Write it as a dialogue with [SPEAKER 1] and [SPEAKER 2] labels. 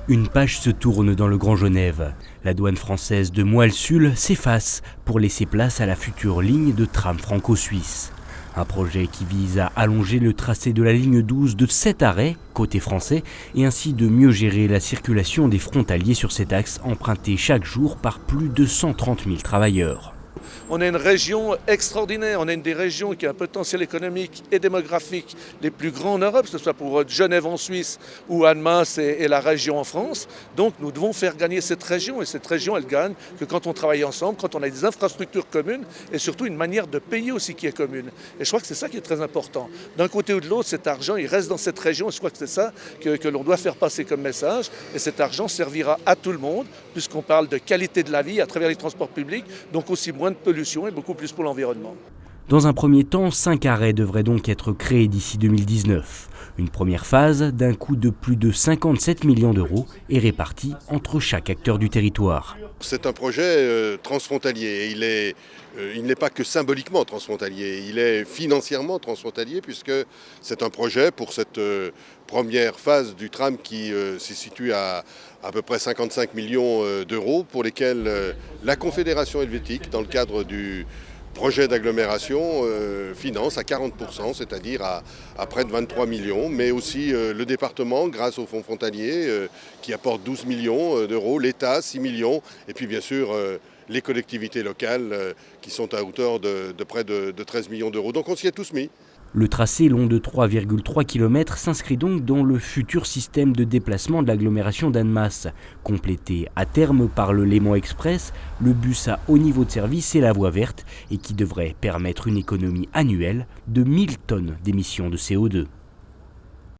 [SPEAKER 1] Une page se tourne dans le Grand Genève. La douane française de Moillesul s'efface pour laisser place à la future ligne de tram franco-suisse. Un projet qui vise à allonger le tracé de la ligne 12 de 7 arrêts, côté français, et ainsi de mieux gérer la circulation des frontaliers sur cet axe emprunté chaque jour par plus de 130 000 travailleurs.
[SPEAKER 2] On est une région extraordinaire, on est une des régions qui a un potentiel économique et démographique les plus grands en Europe, que ce soit pour Genève en Suisse ou Annemasse et la région en France. Donc nous devons faire gagner cette région, et cette région elle gagne que quand on travaille ensemble, quand on a des infrastructures communes et surtout une manière de payer aussi qui est commune. Et je crois que c'est ça qui est très important. D'un côté ou de l'autre, cet argent il reste dans cette région, et je crois que c'est ça que l'on doit faire passer comme message, et cet argent servira à tout le monde, puisqu'on parle de qualité de la vie à travers les transports publics, donc aussi moins de pollution et beaucoup plus pour l'environnement.
[SPEAKER 1] Dans un premier temps, 5 arrêts devraient donc être créés d'ici 2019. Une première phase d'un coût de plus de 57 millions d'euros est répartie entre chaque acteur du territoire.
[SPEAKER 3] C'est un projet transfrontalier et il n'est pas que symboliquement transfrontalier, il est financièrement transfrontalier puisque c'est un projet pour cette première phase du tram qui se situe à peu près 55 millions d'euros pour lesquels la Confédération helvétique, dans le cadre du projet d'agglomération, finance à 40%, c'est-à-dire à près de 23 millions, mais aussi le département grâce au fonds frontalier qui apporte 12 millions d'euros, l'État 6 millions, et puis bien sûr les collectivités locales qui sont à hauteur de près de 13 millions d'euros. Donc on s'y est tous mis.
[SPEAKER 1] Le tracé long de 3,3 km s'inscrit donc dans le futur système de déplacement de l'agglomération d'Annemasse, complété à terme par le Léman Express, le bus à haut niveau de service et la voie verte, et qui devrait permettre une économie annuelle de 1000 tonnes d'émissions de CO2.